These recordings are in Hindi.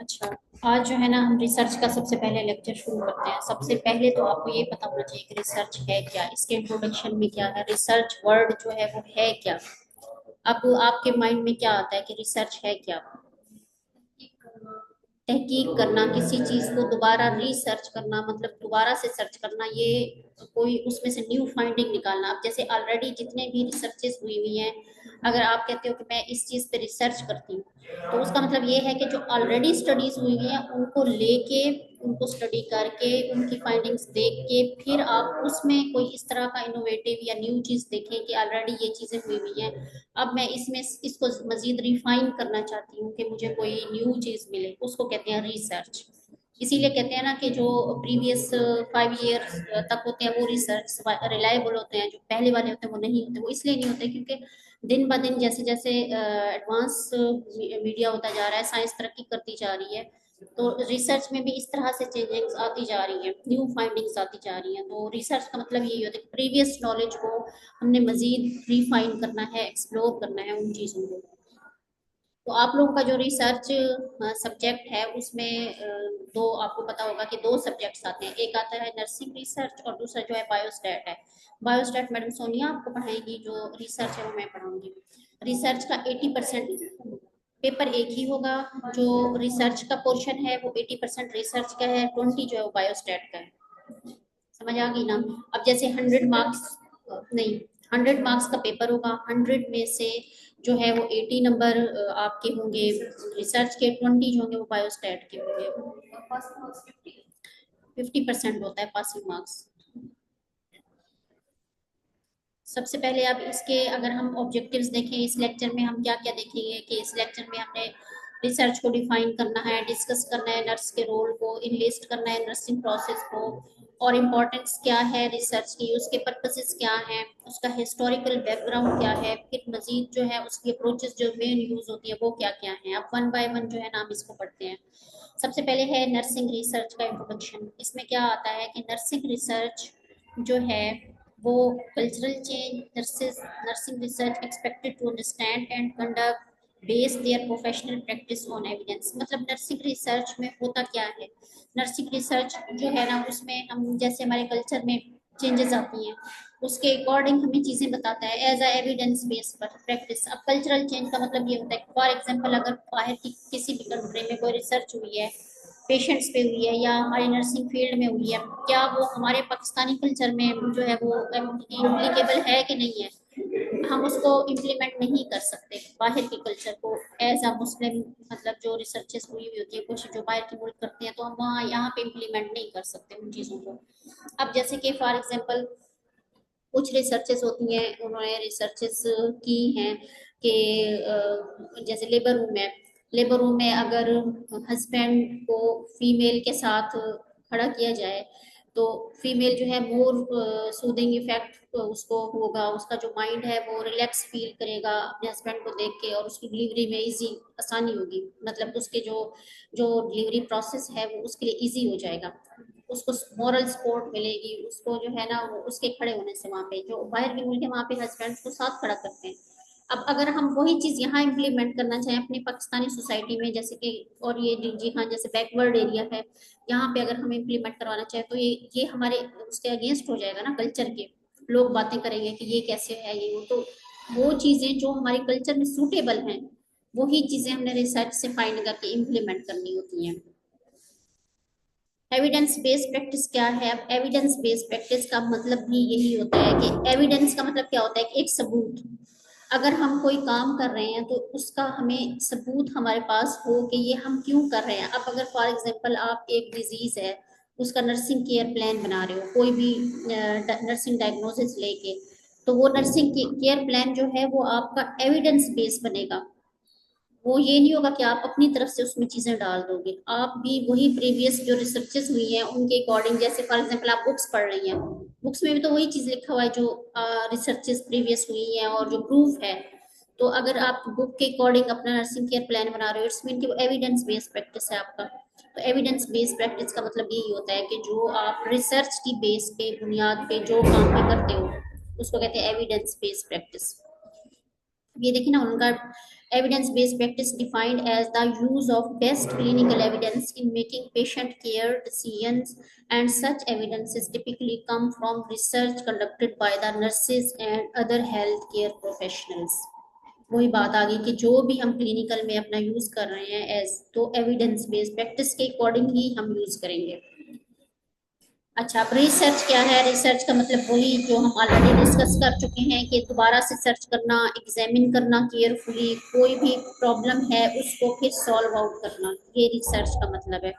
अच्छा, आज जो है ना हम रिसर्च का सबसे पहले लेक्चर शुरू करते हैं। सबसे पहले तो आपको ये पता होना चाहिए कि रिसर्च है क्या, इसके इंट्रोडक्शन में क्या है, रिसर्च वर्ड जो है वो है क्या। अब आपके माइंड में क्या आता है कि रिसर्च है क्या? तहकीक करना, किसी चीज को दोबारा रिसर्च करना, मतलब दोबारा से सर्च करना, ये कोई उसमें से न्यू फाइंडिंग निकालना। अब जैसे ऑलरेडी जितने भी रिसर्चेस हुई हुई हैं, अगर आप कहते हो कि मैं इस चीज पे रिसर्च करती हूँ, तो उसका मतलब ये है कि जो ऑलरेडी स्टडीज हुई हुई हैं उनको लेके, उनको स्टडी करके, उनकी फाइंडिंग्स देख के फिर आप उसमें कोई इस तरह का इनोवेटिव या न्यू चीज देखें कि ऑलरेडी ये चीजें हुई हुई हैं, अब मैं इसमें इसको मजीद रिफाइन करना चाहती हूँ कि मुझे कोई न्यू चीज मिले, उसको कहते हैं रिसर्च। इसीलिए कहते हैं ना कि जो प्रीवियस 5 ईयर्स तक होते हैं वो रिसर्च रिलायबल होते हैं, जो पहले वाले होते हैं वो नहीं होते। वो इसलिए नहीं होते क्योंकि दिन ब दिन जैसे जैसे एडवांस मीडिया होता जा रहा है, साइंस तरक्की करती जा रही है, तो रिसर्च में भी इस तरह से चेंजेस आती जा रही हैं, न्यू फाइंडिंग्स आती जा रही हैं। तो रिसर्च का मतलब यही होता है कि प्रीवियस नॉलेज को हमने मजीद रिफाइन करना है, एक्सप्लोर करना है उन चीज़ों को। तो आप लोगों का जो रिसर्च सब्जेक्ट है उसमें दो, आपको पता होगा कि दो सब्जेक्ट्स आते हैं। एक आता है नर्सिंग रिसर्च और दूसरा जो है बायोस्टैट है। बायोस्टैट मैडम सोनिया आपको पढ़ाएगी, जो रिसर्च है वो मैं पढ़ाऊंगी। रिसर्च का 80% पेपर एक ही होगा। जो रिसर्च का पोर्शन है वो 80% रिसर्च का है, 20 जो है वो बायोस्टैट का है। समझ आ गई ना? अब जैसे 100 मार्क्स, नहीं, 100 मार्क्स का पेपर होगा, 100 में से जो है वो 80 नंबर आपके होंगे रिसर्च के, 20 जो होंगे वो बायोस्टैट के होंगे। 50% होता है पासिंग मार्क्स। सबसे पहले आप इसके अगर हम ऑब्जेक्टिव्स देखें, इस लेक्चर में हम क्या क्या देखेंगे कि इस लेक्चर में हमने रिसर्च को डिफाइन करना है, डिस्कस करना है नर्स के रोल को, इनलिस्ट करना है नर्सिंग प्रोसेस को, और इम्पोर्टेंस क्या है रिसर्च की, उसके पर्पसेस क्या हैं, उसका हिस्टोरिकल बैकग्राउंड क्या है, फिर मजीद जो है उसकी अप्रोचेस जो मेन यूज होती है वो क्या क्या है। अब वन बाय वन जो है ना हम इसको पढ़ते हैं। सबसे पहले है नर्सिंग रिसर्च का इंट्रोडक्शन। इसमें क्या आता है कि नर्सिंग रिसर्च जो है वो cultural change nurses, nursing research expected to understand and conduct base their professional practice on evidence. मतलब नर्सिंग रिसर्च में होता क्या है, नर्सिंग रिसर्च जो है ना उसमें हम जैसे हमारे कल्चर में चेंजेस आती हैं उसके अकॉर्डिंग हमें चीजें बताता है एज अ एविडेंस बेस्ड पर प्रैक्टिस। अब कल्चरल चेंज का मतलब ये होता है, फॉर एग्जांपल अगर बाहर की किसी भी कंट्री में कोई रिसर्च हुई है पेशेंट्स पे हुई है या हमारी नर्सिंग फील्ड में हुई है, क्या वो हमारे पाकिस्तानी कल्चर में जो है वो इम्प्लीकेबल है कि नहीं है, हम उसको इम्प्लीमेंट नहीं कर सकते बाहर के कल्चर को एज अ मुस्लिम। मतलब जो रिसर्चेस हुई हुई होती है कुछ जो बाहर के मुल्क करते हैं, तो हम वहाँ यहाँ पे इम्प्लीमेंट नहीं कर सकते उन चीज़ों को। अब जैसे कि फॉर एग्जांपल कुछ रिसर्चेस होती हैं, उन्होंने रिसर्चेस की हैं कि जैसे लेबर रूम है, लेबर रूम में अगर हस्बैंड को फीमेल के साथ खड़ा किया जाए तो फीमेल जो है मोर सूदिंग इफेक्ट उसको होगा, उसका जो माइंड है वो रिलैक्स फील करेगा अपने हस्बैंड को देख के, और उसकी डिलीवरी में इजी आसानी होगी, मतलब उसके जो जो डिलीवरी प्रोसेस है वो उसके लिए इजी हो जाएगा, उसको मॉरल सपोर्ट मिलेगी, उसको जो है ना वो उसके खड़े होने से। वहाँ पे जो बाहर के मुल्क है वहाँ पे हस्बैंड को साथ खड़ा करते हैं। अब अगर हम वही चीज यहाँ इम्प्लीमेंट करना चाहें अपनी पाकिस्तानी सोसाइटी में, जैसे कि, और ये जी हाँ जैसे बैकवर्ड एरिया है यहाँ पे अगर हम इम्प्लीमेंट करवाना चाहें तो ये हमारे उसके अगेंस्ट हो जाएगा ना कल्चर के। लोग बातें करेंगे कि ये कैसे है ये वो। तो वो चीजें जो हमारे कल्चर में सूटेबल हैं वही चीजें हमने रिसर्च से फाइंड करके इम्प्लीमेंट करनी होती हैं। एविडेंस बेस्ड प्रैक्टिस क्या है? अब एविडेंस बेस्ड प्रैक्टिस का मतलब भी यही होता है कि एविडेंस का मतलब क्या होता है कि एक सबूत। अगर हम कोई काम कर रहे हैं तो उसका हमें सबूत हमारे पास हो कि ये हम क्यों कर रहे हैं। अब अगर फॉर एग्जांपल आप एक डिजीज है उसका नर्सिंग केयर प्लान बना रहे हो, कोई भी नर्सिंग डायग्नोसिस लेके, तो वो नर्सिंग केयर प्लान जो है वो आपका एविडेंस बेस्ड बनेगा। वो ये नहीं होगा कि आप अपनी तरफ से उसमें चीजें डाल दोगे, आप भी वही प्रीवियस जो रिसर्चेस हुई हैं उनके अकॉर्डिंग, जैसे फॉर एग्जांपल आप बुक्स पढ़ रही हैं, बुक्स में भी तो वही चीज लिखा हुआ है जो रिसर्चेस प्रीवियस हुई हैं और जो प्रूफ है। तो अगर आप बुक के अकॉर्डिंग अपना नर्सिंग केयर प्लान बना रहे हो, इट्स मीन कि वो एविडेंस बेस्ड प्रैक्टिस है आपका। तो एविडेंस बेस्ड प्रैक्टिस का मतलब यही होता है कि जो आप रिसर्च की बेस पे बुनियाद पे जो काम भी करते हो उसको कहते हैं एविडेंस बेस्ड प्रैक्टिस। ये देखिए ना उनका Evidence-based practice defined as the use of best clinical evidence in making patient care decisions, and such evidences typically come from research conducted by the nurses and other healthcare professionals. वही बात आ गई कि जो भी हम क्लिनिकल में अपना यूज कर रहे हैं एज, तो एविडेंस बेस्ड प्रैक्टिस के अकॉर्डिंग ही हम यूज करेंगे। अच्छा, अब रिसर्च क्या है? रिसर्च का मतलब वही जो हम ऑलरेडी डिस्कस कर चुके हैं कि दोबारा से सर्च करना, एग्जामिन करना केयरफुली, कोई भी प्रॉब्लम है उसको फिर सॉल्व आउट करना, ये रिसर्च का मतलब है।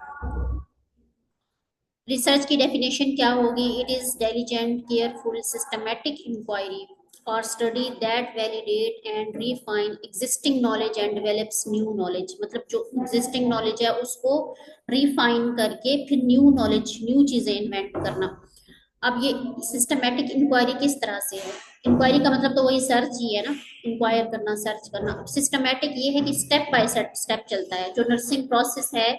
रिसर्च की डेफिनेशन क्या होगी? It is diligent, careful, systematic inquiry और study that validate and refine existing knowledge and develops new knowledge. मतलब जो एग्जिस्टिंग नॉलेज है उसको रिफाइन करके फिर न्यू नॉलेज, न्यू चीजें इन्वेंट करना। अब ये सिस्टमैटिक इंक्वायरी किस तरह से है? इंक्वायरी का मतलब तो वही सर्च ही है ना, इंक्वायर करना, सर्च करना। सिस्टमैटिक ये है कि स्टेप बाय स्टेप चलता है, जो नर्सिंग प्रोसेस है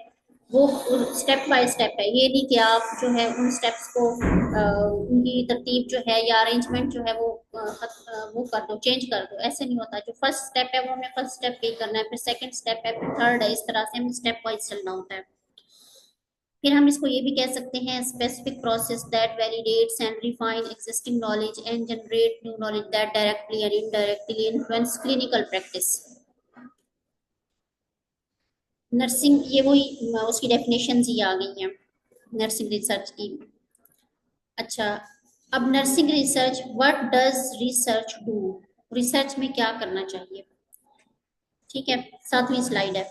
वो स्टेप बाय स्टेप है। ये नहीं कि आप जो है उन स्टेप्स को उनकी तरतीब जो है या अरेंजमेंट जो है वो कर दो, चेंज कर दो, ऐसे नहीं होता। जो फर्स्ट स्टेप है वो हमें फर्स्ट स्टेप पे ही करना है, फिर सेकंड स्टेप है, फिर थर्ड है, इस तरह से हमें स्टेप वाइज चलना होता है। फिर हम इसको ये भी कह सकते हैं specific process that validates and refine existing knowledge and generate new knowledge that directly and indirectly influence clinical practice. Nursing ये वही उसकी डेफिनेशन ही आ गई हैं नर्सिंग रिसर्च की। अच्छा, अब nursing research, what does research do? Research में क्या करना चाहिए? ठीक है, 7वीं स्लाइड है।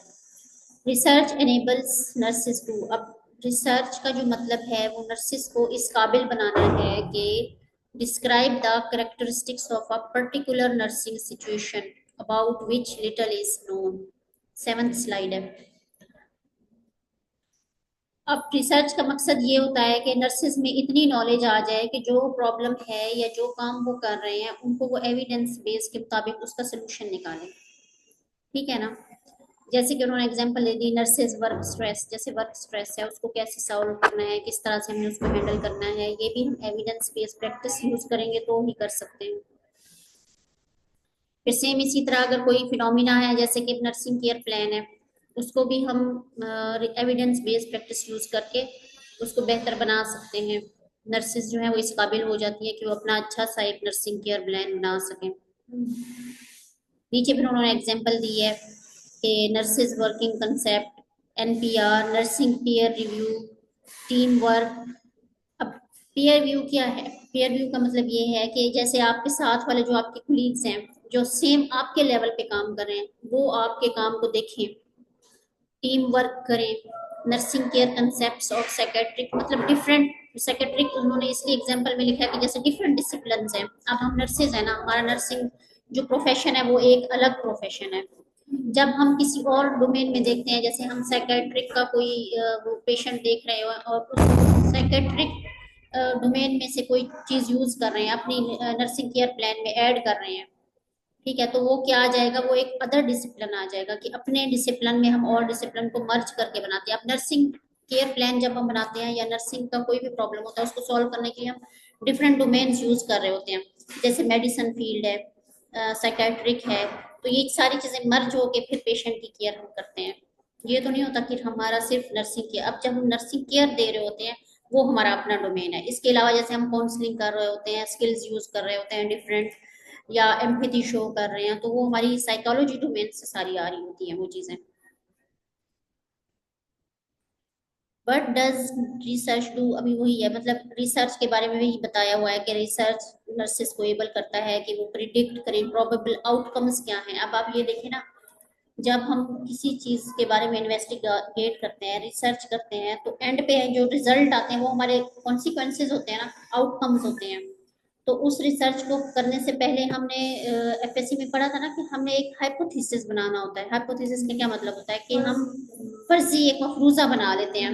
Research enables nurses to. अब रिसर्च का जो मतलब है वो नर्सिस को इस काबिल बनाना है कि describe the characteristics of a particular nursing situation about which little is known. 7th slide है। अब रिसर्च का मकसद ये होता है कि नर्सिस में इतनी नॉलेज आ जाए कि जो प्रॉब्लम है या जो काम वो कर रहे हैं उनको वो एविडेंस बेस के मुताबिक उसका सोल्यूशन निकालें। ठीक है ना? जैसे कि उन्होंने एग्जांपल दे दी, नर्सेज वर्क स्ट्रेस, जैसे वर्क स्ट्रेस है उसको कैसे सॉल्व करना है, किस तरह से हमें उसको हैंडल करना है, ये भी हम एविडेंस बेस्ड प्रैक्टिस यूज करेंगे तो ही कर सकते हैं। फिर सेम इसी तरह अगर कोई फिनोमिना है जैसे कि नर्सिंग केयर प्लान है, उसको भी हम एविडेंस बेस्ड प्रैक्टिस यूज करके उसको बेहतर बना सकते हैं। नर्सेज जो है वो इस काबिल हो जाती है कि वो अपना अच्छा सा एक नर्सिंग केयर प्लान बना सकें। नीचे फिर उन्होंने एग्जांपल दी है कि nurses working concept, NPR, nursing peer review, team work. अब पीयर व्यू क्या है? पीयर व्यू का मतलब ये है कि जैसे आपके साथ वाले जो आपके कुलीग्स हैं जो सेम आपके लेवल पे काम कर रहे हैं वो आपके काम को देखें, टीम वर्क करें। नर्सिंग केयर कंसेप्ट्स और साइकेट्रिक, मतलब डिफरेंट साइकेट्रिक उन्होंने इसलिए एग्जांपल में लिखा है कि जैसे डिफरेंट डिसिप्लिन हैं। अब हम नर्सेज है ना, हमारा नर्सिंग जो प्रोफेशन है वो एक अलग प्रोफेशन है। जब हम किसी और डोमेन में देखते हैं, जैसे हम साइकेट्रिक का कोई वो पेशेंट देख रहे हो और उस साइकेट्रिक डोमेन में से कोई चीज यूज कर रहे हैं, अपनी नर्सिंग केयर प्लान में ऐड कर रहे हैं, ठीक है, तो वो क्या आ जाएगा, वो एक अदर डिसिप्लिन आ जाएगा कि अपने डिसिप्लिन में हम और डिसिप्लिन को मर्ज करके बनाते हैं। अब नर्सिंग केयर प्लान जब हम बनाते हैं या नर्सिंग का कोई भी प्रॉब्लम होता है उसको सॉल्व करने के लिए हम डिफरेंट डोमेन्स यूज कर रहे होते हैं, जैसे मेडिसिन फील्ड है, साइकेट्रिक है, तो ये सारी चीजें मर्ज होके फिर पेशेंट की केयर हम करते हैं। ये तो नहीं होता कि हमारा सिर्फ नर्सिंग केयर। अब जब हम नर्सिंग केयर दे रहे होते हैं वो हमारा अपना डोमेन है। इसके अलावा जैसे हम काउंसलिंग कर रहे होते हैं, स्किल्स यूज कर रहे होते हैं डिफरेंट, या एम्पैथी शो कर रहे हैं, तो वो हमारी साइकोलॉजी डोमेन से सारी आ रही होती हैं वो चीजें। But does research do? अभी वही है, मतलब रिसर्च के बारे में भी बताया हुआ है कि रिसर्च नर्सेस को एबल करता है कि वो प्रिडिक्ट करें प्रोबेबल आउटकम्स क्या हैं। अब आप ये देखें ना, जब हम किसी चीज के बारे में इन्वेस्टिगेट करते हैं, रिसर्च करते हैं, तो एंड पे जो रिजल्ट आते हैं वो हमारे कॉन्सिक्वेंसेज होते हैं ना, आउटकम्स होते हैं। तो उस रिसर्च को करने से पहले हमने एफएससी में पढ़ा था ना कि हमने एक हाइपोथेसिस बनाना होता है। हाइपोथेसिस का क्या मतलब होता है कि हम फर्जी एक मफरूजा बना लेते हैं।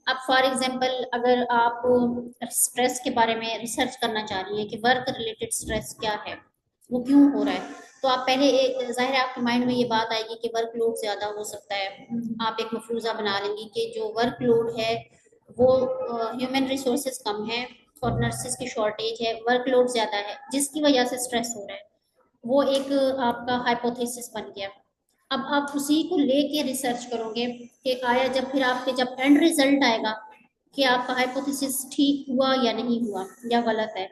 अब फॉर एग्जांपल अगर आप स्ट्रेस के बारे में रिसर्च करना चाह रही हैं कि वर्क रिलेटेड स्ट्रेस क्या है, वो क्यों हो रहा है, तो आप पहले एक जाहिर है आपके माइंड में ये बात आएगी कि वर्कलोड ज्यादा हो सकता है। आप एक मफरूजा बना लेंगी कि जो वर्कलोड है वो ह्यूमन रिसोर्सेज कम है और नर्सेज की शॉर्टेज है, वर्कलोड ज्यादा है जिसकी वजह से स्ट्रेस हो रहा है। वो एक आपका हाइपोथेसिस बन गया। अब आप उसी को लेके रिसर्च करोगे कि आया जब फिर आपके जब एंड रिजल्ट आएगा कि आपका हाइपोथेसिस ठीक हुआ या नहीं हुआ या गलत है,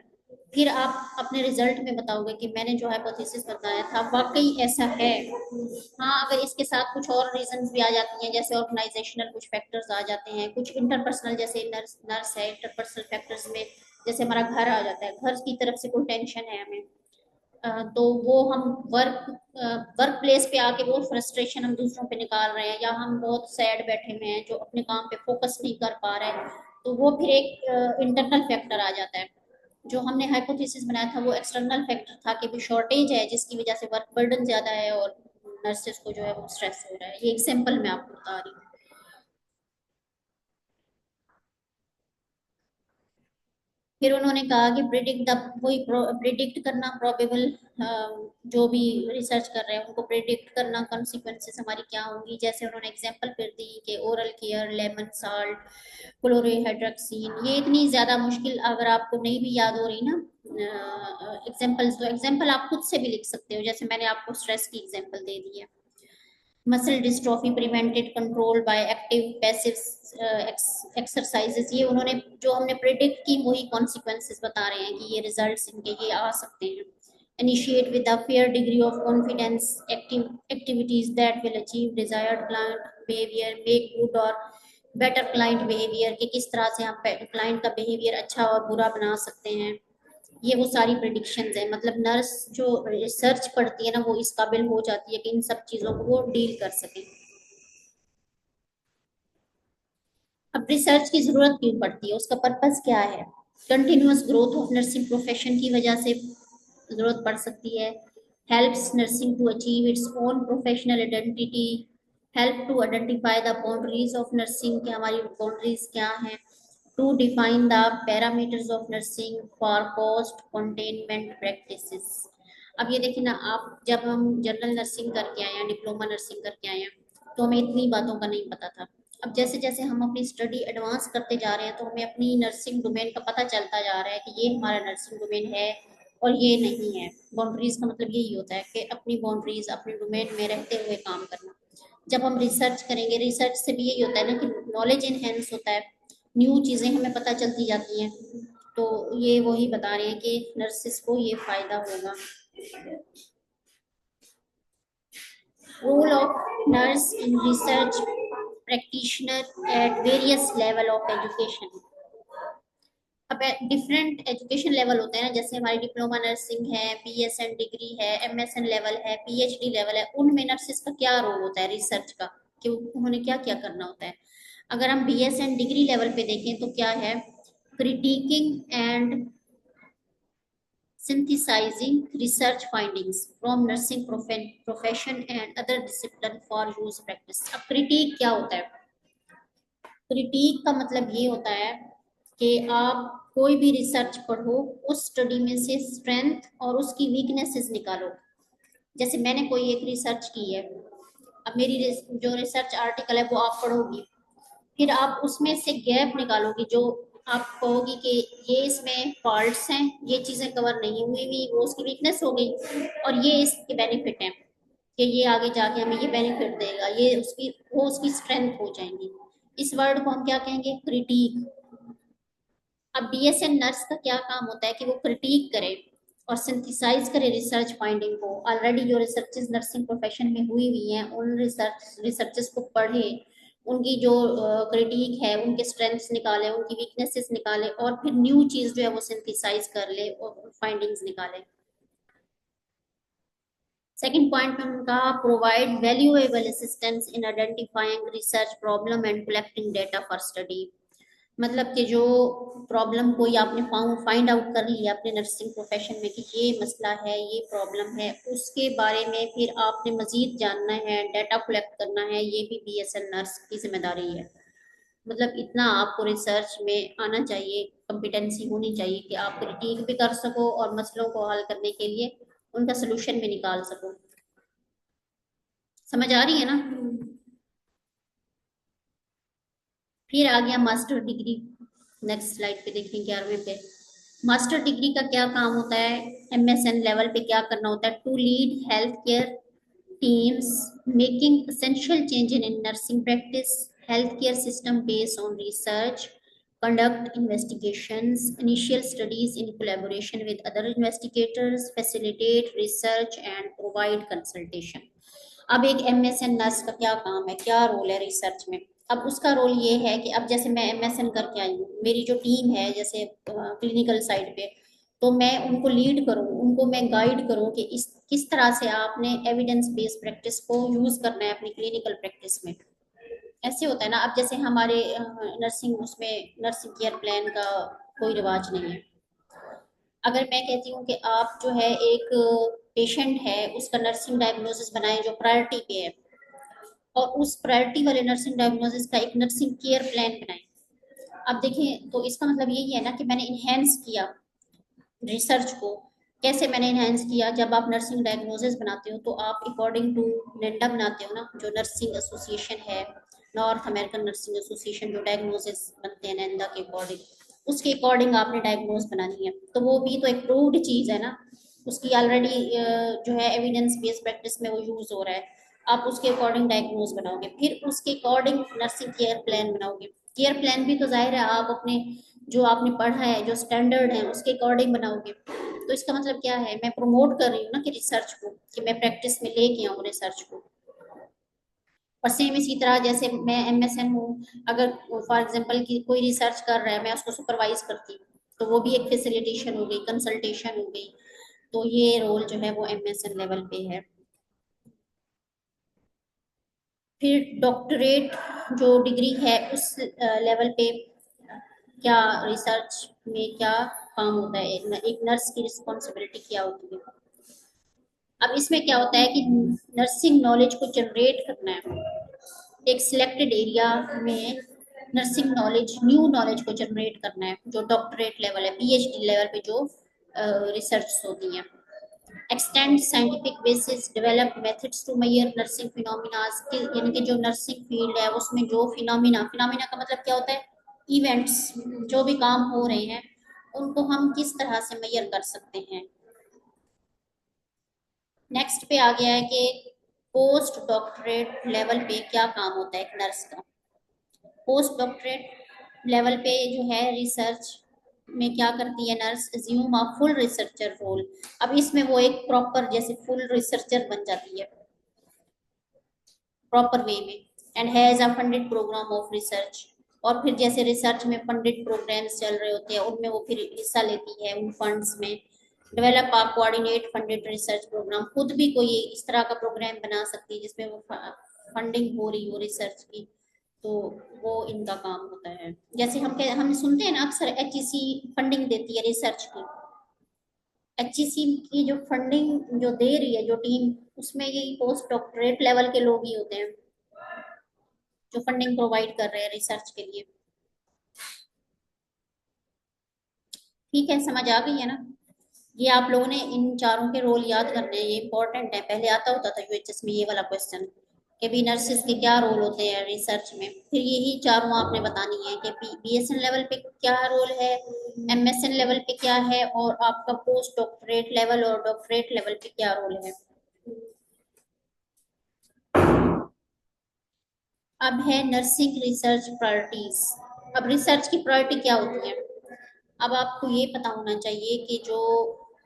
फिर आप अपने रिजल्ट में बताओगे कि मैंने जो हाइपोथेसिस बताया था वाकई ऐसा है। हाँ, अगर इसके साथ कुछ और रीजंस भी आ जाती हैं, जैसे ऑर्गेनाइजेशनल कुछ फैक्टर्स आ जाते हैं, कुछ इंटरपर्सनल, जैसे नर्स नर्स है, इंटरपर्सनल फैक्टर्स में जैसे हमारा घर आ जाता है, घर की तरफ से कोई टेंशन है हमें, तो वो हम वर्क प्लेस पे आके वो फ्रस्ट्रेशन हम दूसरों पे निकाल रहे हैं, या हम बहुत सैड बैठे हुए हैं जो अपने काम पे फोकस नहीं कर पा रहे हैं, तो वो फिर एक इंटरनल फैक्टर आ जाता है। जो हमने हाइपोथेसिस बनाया था वो एक्सटर्नल फैक्टर था कि भी शॉर्टेज है जिसकी वजह से वर्क बर्डन ज्यादा है और नर्सेस को जो है वो स्ट्रेस हो रहा है। ये एग्जांपल मैं आपको बता रही हूँ। फिर उन्होंने कहा कि प्रिडिक्ट द वही प्रिडिक्ट करना प्रोबेबल, जो भी रिसर्च कर रहे हैं उनको प्रिडिक्ट करना कॉन्सिक्वेंसेस हमारी क्या होंगी। जैसे उन्होंने एग्जांपल फिर दी कि ओरल केयर, लेमन साल्ट, क्लोरोहाइड्रोक्सीन। ये इतनी ज्यादा मुश्किल अगर आपको नहीं भी याद हो रही ना एग्जांपल्स, तो एग्जांपल आप खुद से भी लिख सकते हो, जैसे मैंने आपको स्ट्रेस की एग्जांपल दे दी है। Muscle dystrophy prevented control by active passive exercises, ये उन्होंने जो हमने प्रिडिक्ट की वही कॉन्सिक्वेंसेस बता रहे हैं कि ये रिजल्ट्स इनके ये आ सकते हैं। Initiate with a fair degree of confidence activities that will achieve desired client behaviour, make good और बेटर क्लाइंट बिहेवियर, कि किस तरह से हम क्लाइंट का बिहेवियर अच्छा और बुरा बना सकते हैं। ये वो सारी प्रिडिक्शंस है, मतलब नर्स जो रिसर्च पढ़ती है ना वो इस काबिल हो जाती है कि इन सब चीजों को वो डील कर सके। अब रिसर्च की जरूरत क्यों पड़ती है, उसका पर्पस क्या है? Continuous growth of nursing profession की वजह से जरूरत पड़ सकती है। Helps nursing to achieve its own professional identity, help to identify the boundaries of nursing, कि हमारी बाउंड्रीज क्या हैं, to define the parameters of nursing for cost containment practices. अब ये देखिए ना, आप जब हम जनरल नर्सिंग करके आए हैं, डिप्लोमा नर्सिंग करके आए हैं, तो हमें इतनी बातों का नहीं पता था। अब जैसे जैसे हम अपनी स्टडी एडवांस करते जा रहे हैं तो हमें अपनी नर्सिंग डोमेन का पता चलता जा रहा है कि ये हमारा नर्सिंग डोमेन है और ये नहीं है। बाउंड्रीज का मतलब यही होता है कि अपनी बाउंड्रीज अपने डोमेन में रहते हुए काम करना। जब हम रिसर्च करेंगे, रिसर्च से भी यही होता है ना कि नॉलेज इनहेंस होता है, न्यू चीज़ें हमें पता चलती जाती हैं। तो ये वही बता रहे हैं कि नर्सिस को ये फायदा होगा। Role of nurse in research practitioner at various level of education. अब डिफरेंट एजुकेशन लेवल होते हैं ना, जैसे हमारी डिप्लोमा नर्सिंग है, बीएसएन डिग्री है, एमएसएन लेवल है, पीएचडी लेवल है, उनमें नर्सिस का क्या रोल होता है रिसर्च का, कि उन्होंने क्या क्या करना होता है। अगर हम बीएसएन डिग्री लेवल पे देखें तो क्या है, critiquing and synthesizing research findings from nursing profession and other discipline for use practice। अब क्रिटिक क्या होता है? क्रिटिक का मतलब ये होता है कि आप कोई भी रिसर्च पढ़ो, उस स्टडी में से स्ट्रेंथ और उसकी वीकनेसेस निकालो। जैसे मैंने कोई एक रिसर्च की है, अब मेरी जो रिसर्च आर्टिकल है वो आप पढ़ोगी, फिर आप उसमें से गैप निकालोगी, जो आप कहोगी कि ये इसमें फॉल्ट्स हैं, ये चीजें कवर नहीं हुई हुई, वो उसकी वीकनेस हो गई, और ये इसके बेनिफिट हैं कि ये आगे जाके हमें ये बेनिफिट देगा, ये उसकी वो उसकी स्ट्रेंथ हो जाएंगी। इस वर्ड को हम क्या कहेंगे? क्रिटिक। अब बीएसएन नर्स का क्या काम होता है कि वो क्रिटिक करे और सिंथेसाइज करे रिसर्च फाइंडिंग को। ऑलरेडी जो रिसर्चेस नर्सिंग प्रोफेशन में हुई हुई हैं उन रिसर्चेस को पढ़े, उनकी जो क्रिटिक है उनके स्ट्रेंथ्स निकाले, उनकी वीकनेसेस निकाले, और फिर न्यू चीज जो है वो सिंथेसाइज कर ले और फाइंडिंग्स निकाले। सेकंड पॉइंट में उनका provide valuable assistance in identifying research problem and collecting data for study. मतलब कि जो प्रॉब्लम कोई आपने फाइंड आउट कर लिया अपने नर्सिंग प्रोफेशन में कि ये मसला है, ये प्रॉब्लम है, उसके बारे में फिर आपने मजीद जानना है, डाटा कलेक्ट करना है, ये भी बीएसएन नर्स की जिम्मेदारी है। मतलब इतना आपको रिसर्च में आना चाहिए, कॉम्पिटेंसी होनी चाहिए कि आप क्रिटिक भी कर सको और मसलों को हल करने के लिए उनका सोल्यूशन भी निकाल सको। समझ आ रही है ना? फिर आ गया मास्टर डिग्री। नेक्स्ट स्लाइड पे देखें 11वें पे। मास्टर डिग्री का क्या काम होता है? एमएसएन लेवल पे क्या करना होता है? To lead health care teams making essential change in nursing practice, healthcare system based on research, conduct investigations, initial studies in collaboration with other investigators, facilitate research and provide consultation. अब एक एमएसएन नर्स का क्या काम है, क्या रोल है रिसर्च में? अब उसका रोल ये है कि अब जैसे मैं एमएसएन करके आई हूँ, मेरी जो टीम है जैसे क्लिनिकल साइड पे, तो मैं उनको लीड करूँ, उनको मैं गाइड करूँ कि इस किस तरह से आपने एविडेंस बेस्ड प्रैक्टिस को यूज करना है अपनी क्लिनिकल प्रैक्टिस में। ऐसे होता है ना, अब जैसे हमारे नर्सिंग उसमें नर्सिंग केयर प्लान का कोई रिवाज नहीं है। अगर मैं कहती हूँ कि आप जो है एक पेशेंट है उसका नर्सिंग डायग्नोसिस बनाएं जो प्रायोरिटी पे है, और उस प्रायोरिटी वाले नर्सिंग डायग्नोसिस का एक नर्सिंग केयर प्लान बनाएं। अब देखें, तो इसका मतलब यही है ना कि मैंने इन्हेंस किया रिसर्च को। कैसे मैंने इनहेंस किया? जब आप नर्सिंग डायग्नोसिस बनाते हो तो आप अकॉर्डिंग टू नेंडा बनाते हो ना, जो नर्सिंग एसोसिएशन है, नॉर्थ अमेरिकन नर्सिंग एसोसिएशन, जो डायग्नोसिस बनते हैं नेंडा के अकॉर्डिंग, उसके अकॉर्डिंग आपने डायग्नोस बनानी है। तो वो भी तो एक प्रूव्ड चीज है ना, उसकी ऑलरेडी जो है एविडेंस बेस्ड प्रैक्टिस में वो यूज हो रहा है। आप उसके अकॉर्डिंग डायग्नोस बनाओगे, फिर उसके अकॉर्डिंग नर्सिंग केयर प्लान बनाओगे। केयर प्लान भी तो जाहिर है आप अपने जो आपने पढ़ा है, जो स्टैंडर्ड है, उसके अकॉर्डिंग बनाओगे। तो इसका मतलब क्या है, मैं प्रमोट कर रही हूँ ना कि रिसर्च को, कि मैं प्रैक्टिस में लेके आऊँ रिसर्च को। और सेम इसी तरह जैसे मैं एमएसएन हूँ, अगर फॉर एग्जांपल की कोई रिसर्च कर रहा है, मैं उसको सुपरवाइज करती हूँ, तो वो भी एक फैसिलिटेशन हो गई, कंसल्टेशन हो गई। तो ये रोल जो है वो एमएसएन लेवल पे है। फिर डॉक्टरेट जो डिग्री है उस लेवल पे क्या रिसर्च में क्या काम होता है, एक नर्स की रिस्पॉन्सिबिलिटी क्या होती है? अब इसमें क्या होता है कि नर्सिंग नॉलेज को जनरेट करना है एक सिलेक्टेड एरिया में। नर्सिंग नॉलेज, न्यू नॉलेज को जनरेट करना है, जो डॉक्टरेट लेवल है, पीएचडी लेवल पे जो रिसर्च होती है। Extend scientific basis, develop methods to measure nursing phenomena, यानी कि जो नर्सिंग फील्ड है उसमें जो फिनोमिना, फिनोमिना का मतलब क्या होता है? इवेंट्स, जो भी काम हो रहे हैं उनको हम किस तरह से मेजर कर सकते हैं। नेक्स्ट पे आ गया है कि पोस्ट डॉक्टरेट लेवल पे क्या काम होता है एक नर्स का। पोस्ट डॉक्टरेट लेवल पे जो है रिसर्च में क्या करती है nurse? Assume a full researcher role. अब इसमें वो एक प्रॉपर जैसे फुल रिसर्चर बन जाती है प्रॉपर वे में, and has a funded program of research. और फिर जैसे रिसर्च में फंडेड प्रोग्राम्स चल रहे होते हैं उनमें वो फिर हिस्सा लेती है उन फंड्स में। डेवलप आ कोऑर्डिनेट फंडेड रिसर्च प्रोग्राम, खुद भी कोई इस तरह का प्रोग्राम बना सकती है जिसमें वो फंडिंग हो रही हो रिसर्च की। तो वो इनका काम होता है। जैसे हम सुनते हैं ना अक्सर एचईसी फंडिंग देती है रिसर्च की। एचईसी की जो फंडिंग जो दे रही है जो टीम, उसमें यही पोस्ट डॉक्टरेट लेवल के लोग ही होते हैं जो फंडिंग प्रोवाइड कर रहे हैं रिसर्च के लिए। ठीक है, समझ आ गई है ना? ये आप लोगों ने इन चारों के रोल याद करने हैं, ये इंपॉर्टेंट है। पहले आता होता था यूएचएस में ये वाला क्वेश्चन कि भी नर्सेज के क्या रोल होते हैं रिसर्च में। फिर यही चारों आपने बतानी है कि बीएसएन लेवल पे क्या रोल है, एमएसएन लेवल पे क्या है, और आपका पोस्ट डॉक्टरेट लेवल और डॉक्टरेट लेवल पे क्या रोल है। अब है नर्सिंग रिसर्च प्रायोरिटीज। अब रिसर्च की प्रायोरिटी क्या होती है? अब आपको ये पता होना चाहिए कि जो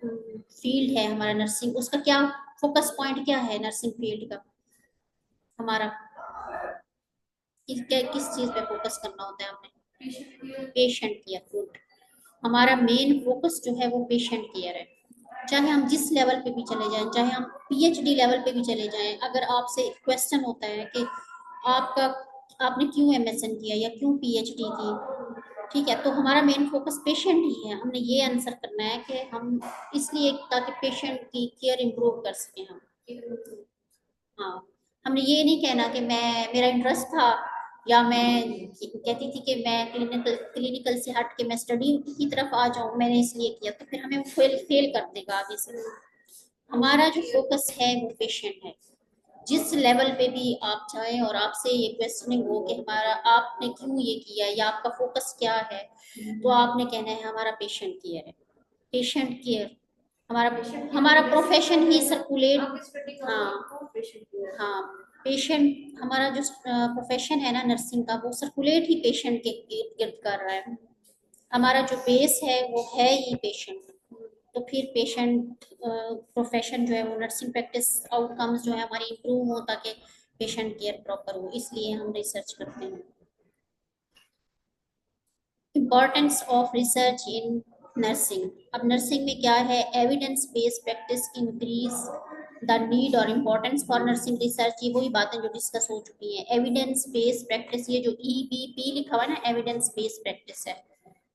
फील्ड है हमारा नर्सिंग, उसका क्या फोकस पॉइंट क्या है नर्सिंग फील्ड का हमारा, किस चीज पे फोकस करना होता है हमने? Patient care, good. हमारा मेन फोकस जो है वो पेशेंट केयर है। चाहे हम जिस लेवल पे भी चले जाएं, चाहे हम पीएचडी लेवल पे भी चले जाएं, अगर आपसे क्वेश्चन होता है कि आपका आपने क्यों एमएसएन किया या क्यों पीएचडी की, ठीक है, तो हमारा मेन फोकस पेशेंट ही है। हमने ये आंसर करना है कि हम इसलिए ताकि पेशेंट की केयर इम्प्रूव कर सकें हम। हाँ, हमने ये नहीं कहना कि मैं मेरा इंटरेस्ट था या मैं कहती थी कि मैं क्लिनिकल क्लिनिकल से हट के मैं स्टडी की तरफ आ जाऊं, मैंने इसलिए किया, तो फिर हमें वो फेल कर देगा आगे से। हमारा जो फोकस है वो पेशेंट है। जिस लेवल पे भी आप चाहें और आपसे ये क्वेश्चनिंग हो कि हमारा आपने क्यों ये किया या आपका फोकस क्या है, तो आपने कहना है हमारा पेशेंट केयर है। पेशेंट केयर हमारा हमारा प्रोफेशन ही सर्कुलेट, हाँ हाँ, पेशेंट, हमारा जो प्रोफेशन है ना नर्सिंग का, वो सर्कुलेट ही पेशेंट के इर्द गिर्द कर रहा है। हमारा जो बेस है वो है ही पेशेंट। तो फिर पेशेंट प्रोफेशन जो है वो नर्सिंग प्रैक्टिस आउटकम्स जो है हमारी इम्प्रूव हो, ताकि पेशेंट केयर प्रॉपर हो, इसलिए हम रिसर्च करते हैं। Importance of research in nursing. अब नर्सिंग में क्या है, evidence based practice increase the need और इम्पोर्टेंस फॉर नर्सिंग रिसर्च। ये वही बातें जो डिस्कस हो चुकी हैं। एविडेंस बेस्ड प्रैक्टिस, ये जो EBP लिखा हुआ है ना, एविडेंस बेस्ड प्रैक्टिस है।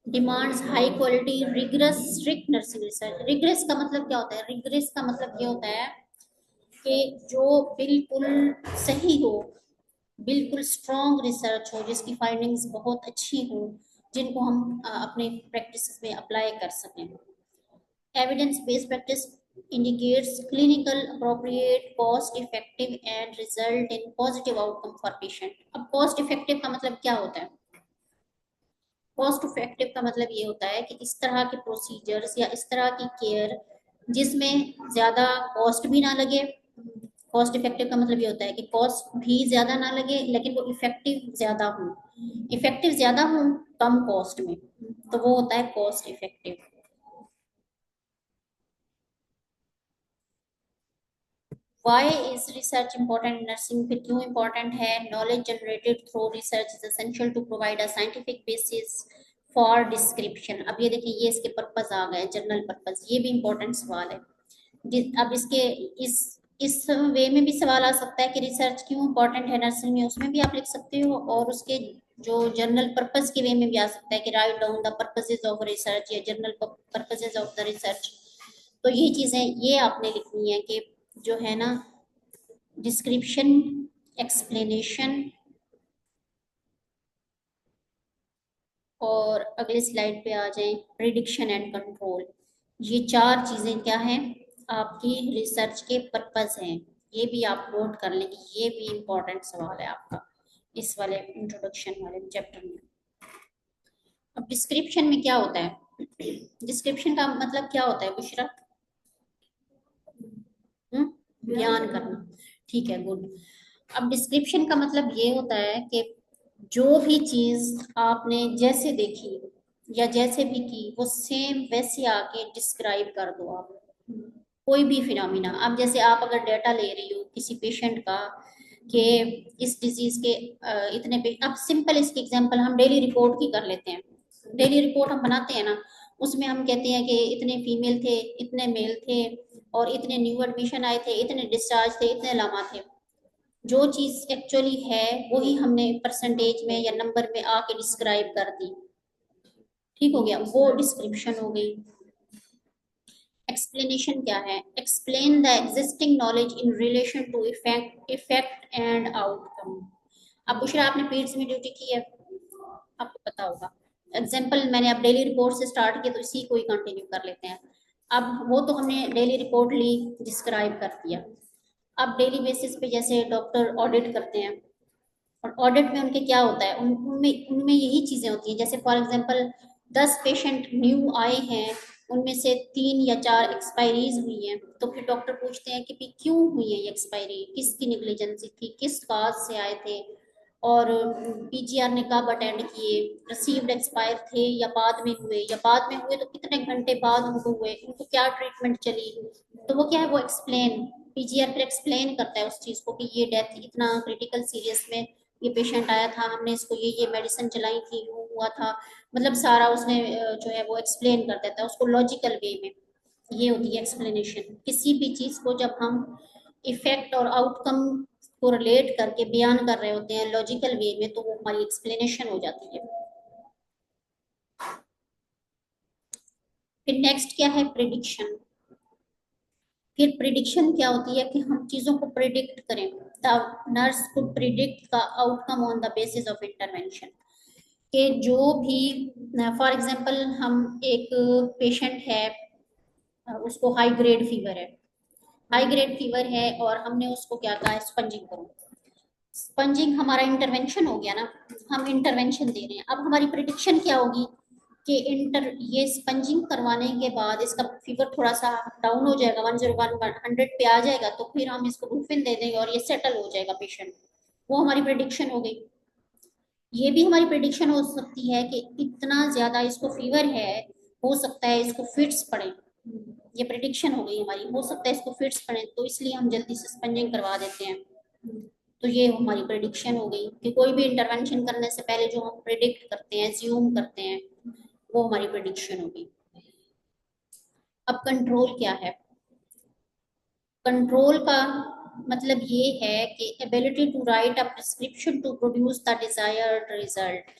Demands high quality rigorous strict nursing research. Rigorous का मतलब क्या होता है, रिगरस का मतलब ये होता है कि जो बिल्कुल सही हो, बिल्कुल स्ट्रॉन्ग रिसर्च हो, जिसकी फाइंडिंग्स बहुत अच्छी हो, जिनको हम अपने प्रैक्टिस में अप्लाई कर सकें। Evidence based practice indicates clinical appropriate cost effective and result in positive outcome for patient। अब cost effective का मतलब क्या होता है, कॉस्ट इफेक्टिव का मतलब ये होता है कि इस तरह के प्रोसीजर्स या इस तरह की केयर जिसमें ज्यादा कॉस्ट भी ना लगे। कॉस्ट इफेक्टिव का मतलब ये होता है कि कॉस्ट भी ज्यादा ना लगे लेकिन वो इफेक्टिव ज्यादा हो। इफेक्टिव ज्यादा हो कम कॉस्ट में, तो वो होता है cost effective. Why is research important nursing, फिर क्यों इंपॉर्टेंट है। Knowledge generated through research is essential to provide a scientific basis for description. अब ये देखिए, ये इसके पर्पस आ गए, जनरल पर्पस, ये भी इंपॉर्टेंट सवाल है। अब इसके इस वे में भी सवाल आ सकता है कि रिसर्च क्यों इंपॉर्टेंट है नर्सिंग में, उसमें भी आप लिख सकते हो। और उसके जो जनरल पर्पस के वे में भी आ सकता है कि write down the purposes of research या general purposes of the research. तो ये चीजें ये आपने लिखनी है कि जो है ना, डिस्क्रिप्शन, एक्सप्लेनेशन, और अगले स्लाइड पे आ जाएं, प्रिडिक्शन एंड कंट्रोल। ये चार चीजें क्या हैं, आपकी रिसर्च के पर्पस हैं। ये भी आप नोट कर लेंगे, ये भी इम्पोर्टेंट सवाल है आपका इस वाले इंट्रोडक्शन वाले चैप्टर में। अब डिस्क्रिप्शन में क्या होता है, डिस्क्रिप्शन का मतलब क्या होता है बुशरा? बयान करना, ठीक है, गुड। अब डिस्क्रिप्शन का मतलब ये होता है कि जो भी चीज आपने जैसे देखी या जैसे भी की, वो सेम वैसे आके डिस्क्राइब कर दो आप। कोई भी फिनोमिना, अब जैसे आप अगर डेटा ले रही हो किसी पेशेंट का कि इस डिजीज के इतने अब सिंपल इसकी एग्जांपल हम डेली रिपोर्ट की कर लेते हैं। डेली रिपोर्ट हम बनाते हैं ना, उसमें हम कहते हैं कि इतने फीमेल थे, इतने मेल थे, और इतने न्यू एडमिशन आए थे, इतने डिस्चार्ज थे, इतने लामा थे। जो चीज एक्चुअली है वही हमने परसेंटेज में या नंबर में आके डिस्क्राइब कर दी। ठीक हो गया, वो डिस्क्रिप्शन हो गई। एक्सप्लेनेशन क्या है, explain the existing knowledge in relation to effect and outcome. अब बुशरा आपने पीड्स में ड्यूटी की है, आपको पता होगा। एग्जाम्पल मैंने अब डेली रिपोर्ट से स्टार्ट किया, तो इसी को ही कंटिन्यू कर लेते हैं। अब वो तो हमने डेली रिपोर्ट ली, डिस्क्राइब कर दिया। अब डेली बेसिस पे जैसे डॉक्टर ऑडिट करते हैं, और ऑडिट में उनके क्या होता है, उनमें उनमें यही चीजें होती हैं। जैसे फॉर एग्जांपल 10 पेशेंट न्यू आए हैं, उनमें से 3 या 4 एक्सपायरीज हुई हैं, तो फिर डॉक्टर पूछते हैं कि भी क्यों हुई है ये एक्सपायरी, किसकी निग्लिजेंसी थी, किस काज से आए थे, और PGR ने कब अटेंड किए, रिसीव्ड एक्सपायर थे या बाद में हुए, या बाद में हुए तो कितने घंटे बाद उनको हुए, उनको क्या ट्रीटमेंट चली। तो वो क्या है, वो एक्सप्लेन, PGR फिर एक्सप्लेन करता है उस चीज को कि ये डेथ इतना क्रिटिकल सीरियस में ये पेशेंट आया था, हमने इसको ये मेडिसिन चलाई थी, यूँ हुआ था। मतलब सारा उसने जो है वो एक्सप्लेन कर देता है उसको लॉजिकल वे में। ये होती है एक्सप्लेनेशन। किसी भी चीज को जब हम इफेक्ट और आउटकम को रिलेट करके बयान कर रहे होते हैं लॉजिकल वे में, तो वो हमारी एक्सप्लेनेशन हो जाती है। फिर नेक्स्ट क्या है, प्रिडिक्शन। फिर प्रिडिक्शन क्या होती है कि हम चीजों को प्रिडिक्ट करें। The nurse could predict the outcome on the basis of intervention. कि जो भी, फॉर एग्जांपल हम एक पेशेंट है, उसको हाई ग्रेड फीवर है, हाई ग्रेड फीवर है, और हमने उसको क्या कहा है, स्पंजिंग करो। स्पंजिंग हमारा इंटरवेंशन हो गया ना, हम इंटरवेंशन दे रहे हैं। अब हमारी प्रिडिक्शन क्या होगी कि इंटर ये स्पंजिंग करवाने के बाद इसका फीवर थोड़ा सा डाउन हो जाएगा, 101 100 पे आ जाएगा, तो फिर हम इसको ब्रूफिन दे देंगे और ये सेटल हो जाएगा पेशेंट। वो हमारी प्रिडिक्शन हो गई। ये भी हमारी प्रिडिक्शन हो सकती है कि इतना ज्यादा इसको फीवर है, हो सकता है इसको फिट्स पड़े। ये प्रिडिक्शन हो गई हमारी, हो सकता है इसको फिट्स पड़े, तो इसलिए हम जल्दी से स्पंजिंग करवा देते हैं। तो ये हमारी प्रिडिक्शन हो गई कि कोई भी इंटरवेंशन करने से पहले जो हम प्रिडिक्ट करते हैं, ज्यूम करते हैं, वो हमारी प्रिडिक्शन होगी। अब कंट्रोल क्या है? कंट्रोल का मतलब ये है कि ability to write a prescription to produce the desired result.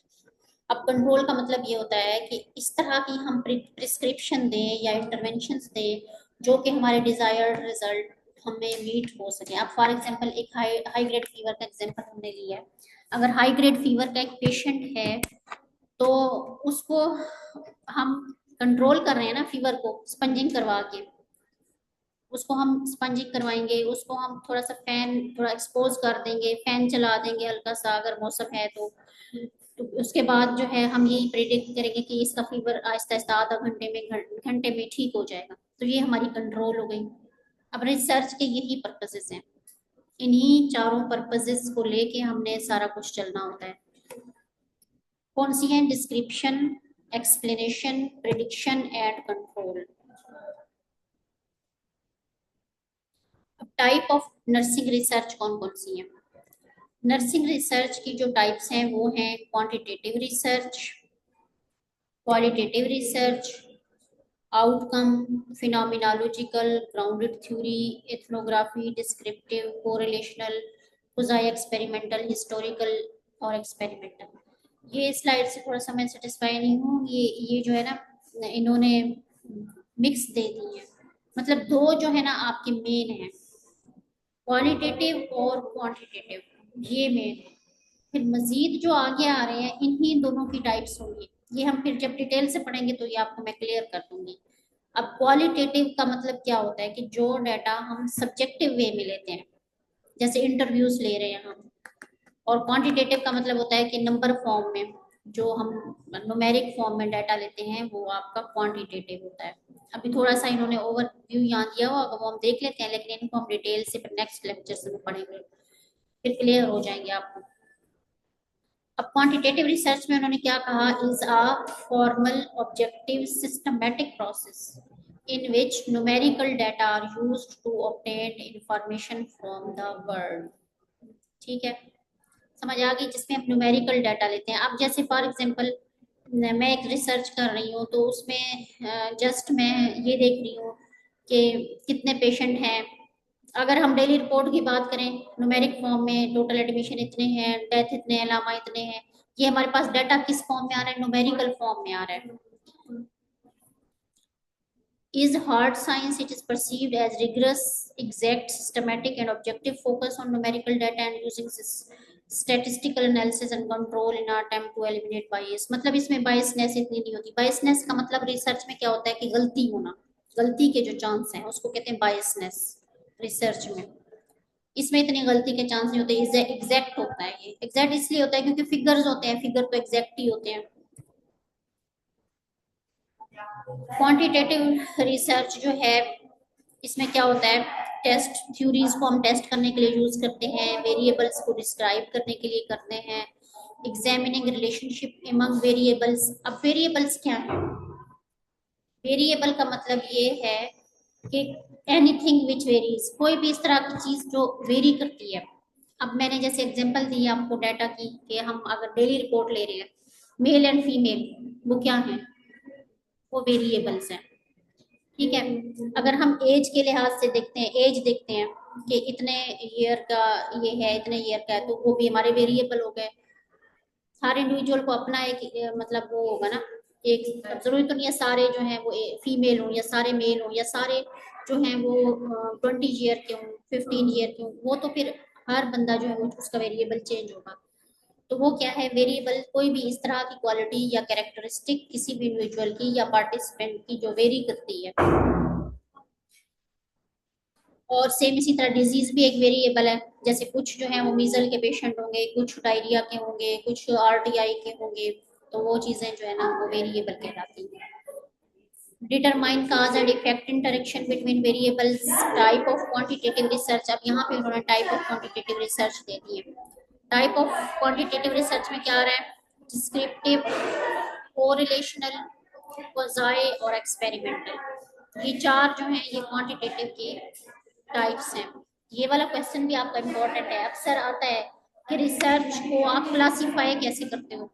अब कंट्रोल का मतलब ये होता है कि इस तरह की हम प्रिस्क्रिप्शन दें या इंटरवेंशंस दें जो कि हमारे डिजायर्ड रिजल्ट हमें मीट हो सके। अब फॉर एग्जांपल एक हाई हाई ग्रेड फीवर का एग्जांपल हमने लिया है। अगर हाई ग्रेड फीवर का एक पेशेंट है, तो उसको हम कंट्रोल कर रहे हैं ना फीवर को स्पंजिंग करवा के, उसको हम स्पंजिंग करवाएंगे, उसको हम थोड़ा सा फैन थोड़ा एक्सपोज कर देंगे, फैन चला देंगे हल्का सा अगर मौसम है तो उसके बाद जो है हम यही प्रिडिक्ट करेंगे कि इसका फीवर आहिस्ता आहिस्ता आधा घंटे में घंटे में ठीक हो जाएगा। तो ये हमारी कंट्रोल हो गई। अब रिसर्च के यही पर्पसेस हैं, इन्हीं चारों पर्पसेस को लेके हमने सारा कुछ चलना होता है। कौन सी है? Description, explanation, prediction and control. अब टाइप ऑफ नर्सिंग रिसर्च कौन कौन सी है? नर्सिंग रिसर्च की जो टाइप्स हैं वो हैं quantitative research, qualitative research, outcome, phenomenological, grounded theory, ethnography, descriptive, correlational, खुजाई एक्सपेरिमेंटल, हिस्टोरिकल और एक्सपेरिमेंटल। ये स्लाइड से थोड़ा सा मैं सेटिस्फाई नहीं हूँ, ये जो है ना इन्होंने मिक्स दे दी है। मतलब दो जो है ना आपके मेन है, क्वालिटेटिव और क्वांटिटेटिव, ये मेन है। फिर मजीद जो आगे आ रहे हैं इन्हीं दोनों की टाइप्स होंगी, ये हम फिर जब डिटेल से पढ़ेंगे तो ये आपको मैं क्लियर कर दूंगी। अब क्वालिटेटिव का मतलब क्या होता है कि जो डाटा हम सब्जेक्टिव वे में लेते हैं, जैसे इंटरव्यूज ले रहे हैं हम। और क्वांटिटेटिव का मतलब होता है कि नंबर फॉर्म में जो हम न्यूमेरिक फॉर्म में डाटा लेते हैं वो आपका क्वांटिटेटिव होता है। अभी थोड़ा सा इन्होंने ओवरव्यू यहाँ दिया हुआ, वो हम देख लेते हैं, लेकिन इनको हम डिटेल से फिर नेक्स्ट लेक्चर से पढ़ेंगे, फिर क्लियर हो जाएंगे आपको। अब क्वांटिटेटिव रिसर्च में उन्होंने क्या कहा? Is a formal objective systematic process in which numerical data are used to obtain information from the world। ठीक है, समझ आ गई? जिसमें हम न्यूमेरिकल डाटा लेते हैं। अब जैसे फॉर एग्जांपल मैं एक रिसर्च कर रही हूँ, तो उसमें जस्ट मैं ये देख रही हूँ कि कितने पेशेंट हैं। अगर हम डेली रिपोर्ट की बात करें, न्यूमेरिक फॉर्म में टोटल एडमिशन इतने हैं, डेथ इतने हैं, लामा इतने हैं, ये हमारे पास डाटा किस फॉर्म में आ रहा है? न्यूमेरिकल फॉर्म में आ रहा है। Is hard science, it is perceived as rigorous, exact, systematic, and objective focus on numerical data and using statistical analysis and control in our attempt to eliminate bias। मतलब इसमें बायसनेस इतनी नहीं होती। बायसनेस का मतलब रिसर्च में क्या होता है कि गलती होना, गलती के जो चांस हैं उसको कहते हैं बायसनेस रिसर्च में। इसमें इतनी गलती के चांस नहीं होते, एग्जैक्ट होता है। ये एग्जैक्ट इसलिए होता है क्योंकि फिगर्स होते हैं, फिगर तो एग्जैक्ट ही होते हैं। क्वांटिटेटिव रिसर्च जो है, इसमें क्या होता है? टेस्ट थ्योरीज को हम टेस्ट करने के लिए यूज करते हैं, वेरिएबल्स को डिस्क्राइब करने के लिए करते हैं, एग्जामिनिंग रिलेशनशिप एमंग वेरिएबल्स। अब वेरिएबल्स क्या है? वेरिएबल का मतलब ये है कि एनीथिंग विच वेरीज, कोई भी इस तरह की चीज जो वेरी करती है। अब मैंने जैसे एग्जांपल दी आपको डाटा की कि हम अगर डेली रिपोर्ट ले रहे हैं, मेल एंड फीमेल, वो क्या है? वो वेरिएबल्स हैं। ठीक है, अगर हम एज के लिहाज से देखते हैं, एज देखते हैं कि इतने ईयर का ये है, इतने ईयर का है, तो वो भी हमारे वेरिएबल हो गए। हर इंडिविजुअल को अपना एक मतलब वो होगा ना, एक जरूरी तो नहीं है सारे जो हैं वो फीमेल हो या सारे मेल हो या सारे जो हैं वो 20 ईयर के हों, 15 ईयर के हों, वो तो फिर हर बंदा जो है वो उसका वेरिएबल चेंज होगा। तो वो क्या है? वेरिएबल कोई भी इस तरह की क्वालिटी या कैरेक्टरिस्टिक किसी भी इंडिविजुअल की या पार्टिसिपेंट की जो वेरी करती है। और सेम इसी तरह डिजीज भी एक वेरिएबल है। जैसे कुछ जो है वो मीजल के पेशेंट होंगे, कुछ डायरिया के होंगे, कुछ आरटीआई के होंगे, तो वो चीजें जो है ना वो वेरिएबल कहलाती हैं। Determine cause and effect interaction between variables, type of quantitative research. अब यहाँ पे उन्होंने टाइप ऑफ क्वांटिटेटिव रिसर्च दे दी है। टाइप ऑफ क्वांटिटेटिव रिसर्च में क्या आ रहा है? डिस्क्रिप्टिव, कोरिलेशनल, क्वाज़ाई और एक्सपेरिमेंटल। ये चार जो हैं ये क्वांटिटेटिव के टाइप्स हैं। ये वाला क्वेश्चन भी आपका इम्पोर्टेंट है, अक्सर आता है कि रिसर्च को आप क्लासीफाई कैसे करते हो।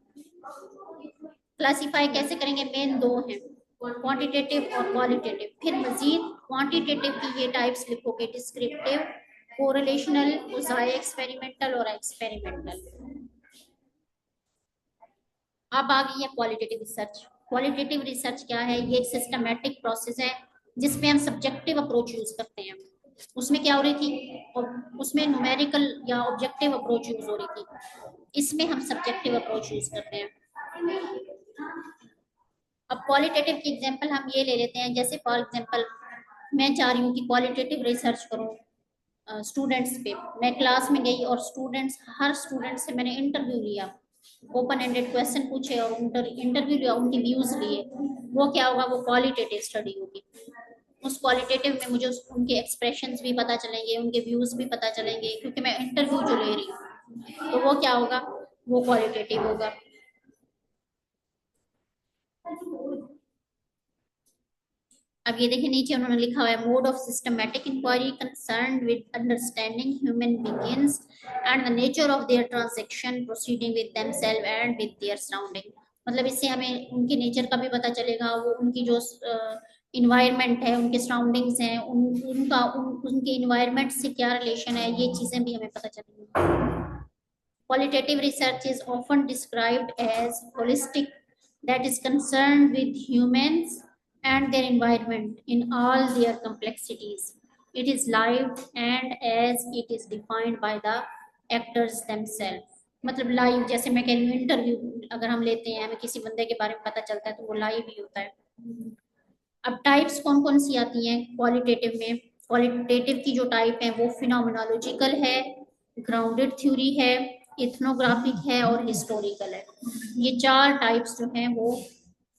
क्लासीफाई कैसे करेंगे? मेन दो हैं, क्वांटिटेटिव और क्वालिटेटिव। फिर मजीद क्वांटिटेटिव की ये टाइप्स लिखोगे, डिस्क्रिप्टिव, कोरिलेशनल, क्वाज़ाई एक्सपेरिमेंटल और एक्सपेरिमेंटल। अब आ गई है क्वालिटेटिव रिसर्च। क्वालिटेटिव रिसर्च क्या है? ये एक सिस्टमैटिक प्रोसेस है जिसमें हम सब्जेक्टिव अप्रोच यूज करते हैं। उसमें क्या हो रही थी? और उसमें न्यूमेरिकल या ऑब्जेक्टिव अप्रोच यूज हो रही थी, इसमें हम सब्जेक्टिव अप्रोच यूज करते हैं। अब क्वालिटेटिव की एग्जांपल हम ये ले लेते हैं, जैसे फॉर एग्जांपल मैं चाह रही हूँ कि क्वालिटेटिव रिसर्च करूँ स्टूडेंट्स पे। मैं क्लास में गई और स्टूडेंट्स, हर स्टूडेंट से मैंने इंटरव्यू लिया, ओपन एंडेड क्वेश्चन पूछे और इंटरव्यू लिया, उनके व्यूज लिए। वो क्या होगा? वो क्वालिटेटिव स्टडी होगी। उस क्वालिटेटिव में मुझे उनके एक्सप्रेशंस भी पता चलेंगे, उनके व्यूज भी पता चलेंगे, क्योंकि मैं इंटरव्यू जो ले रही हूँ। तो वो क्या होगा? वो क्वालिटेटिव होगा। अब ये देखिए नीचे उन्होंने लिखा हुआ है, mode of systematic inquiry concern with understanding human beings and the nature of their transaction proceeding with themselves and with their surrounding. मतलब इससे हमें उनके नेचर का भी पता चलेगा, वो उनकी जो इन्वायरमेंट है, उनके सराउंडिंग्स हैं, उनके इन्वायरमेंट से क्या रिलेशन है, ये चीजें भी हमें पता चलेंगी। Qualitative research is often described as holistic, that is concerned with humans and their environment in all their complexities. It is live and as it is defined by the actors themselves. मतलब लाइव, जैसे मैं कह रही हूँ इंटरव्यू अगर हम लेते हैं, हमें किसी बंदे के बारे में पता चलता है तो वो लाइव ही होता है। अब टाइप्स कौन कौन सी आती हैं क्वालिटेटिव में? क्वालिटेटिव की जो टाइप है वो फिनोमिनोलॉजिकल है, ग्राउंडेड थ्योरी है, इथनोग्राफिक है और हिस्टोरिकल है। ये चार टाइप्स जो हैं वो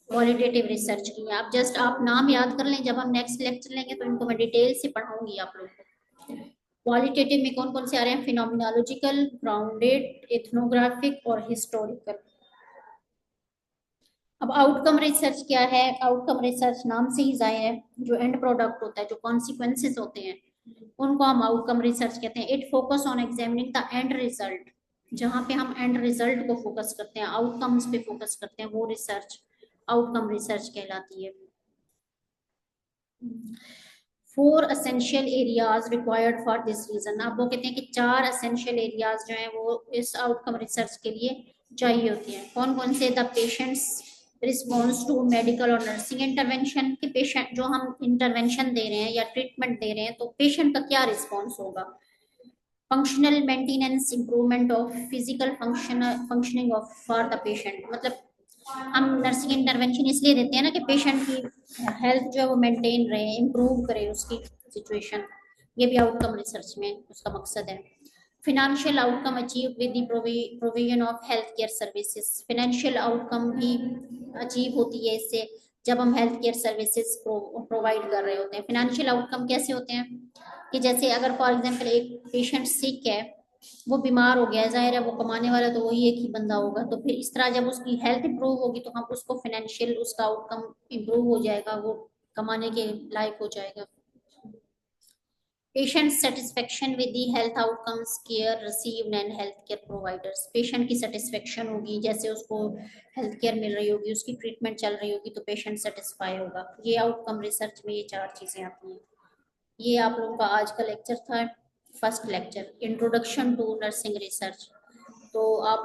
क्वालिटेटिव रिसर्च की है। आप जस्ट आप नाम याद कर लें, जब हम नेक्स्ट लेक्चर लेंगे तो इनको मैं डिटेल से पढ़ाऊंगी आप लोगों को। क्वालिटेटिव में कौन कौन से आ रहे हैं? फिनोमिनोलॉजिकल, ग्राउंडेड, इथनोग्राफिक और हिस्टोरिकल। अब आउटकम रिसर्च क्या है? आउटकम रिसर्च नाम से ही जाहिर है, जो एंड प्रोडक्ट होता है, जो कॉन्सिक्वेंसेस होते हैं, उनको हम आउटकम रिसर्च कहते हैं। It focus on examining the end result. जहाँ पे हम एंड रिजल्ट को फोकस करते हैं, आउटकम्स पे फोकस करते हैं, वो रिसर्च आउटकम रिसर्च कहलाती है। 4 essential areas required for this reason. आप वो कहते हैं कि 4 essential एरियाज जो हैं वो इस आउटकम रिसर्च के लिए चाहिए होती हैं। कौन कौन से? The patients response to medical और नर्सिंग इंटरवेंशन, के पेशेंट जो हम इंटरवेंशन दे रहे हैं या ट्रीटमेंट दे रहे हैं तो पेशेंट का क्या रिस्पॉन्स होगा। Functional maintenance, improvement of physical functioning of for the patient. मतलब हम नर्सिंग इंटरवेंशन इसलिए देते हैं ना कि पेशेंट की हेल्थ जो है वो मेंटेन रहे, इम्प्रूव करे उसकी सिचुएशन। ये भी आउटकम रिसर्च में उसका मकसद है। Financial outcome achieve with the provision of health care services. Financial outcome भी अचीव होती है इससे, जब हम हेल्थ केयर सर्विसेज प्रोवाइड कर रहे होते हैं। फिनेंशियल आउटकम कैसे होते हैं? कि जैसे अगर फॉर एग्जांपल एक पेशेंट सिक है, वो बीमार हो गया है, जाहिर है वो कमाने वाला तो वही एक ही बंदा होगा, तो फिर इस तरह जब उसकी हेल्थ इंप्रूव होगी तो हम उसको फाइनेंशियल उसका आउटकम इंप्रूव हो जाएगा, वो कमाने के लायक हो जाएगा। Patient satisfaction with the health outcomes care received and health care providers. Patient की सेटिस्फेक्शन होगी, जैसे उसको हेल्थ केयर मिल रही होगी, उसकी ट्रीटमेंट चल रही होगी, तो पेशेंट सेटिस्फाई होगा। ये आउटकम रिसर्च में ये 4 चीजें आती हैं। ये आप लोगों का आज का लेक्चर था, first lecture, introduction to nursing research. तो आप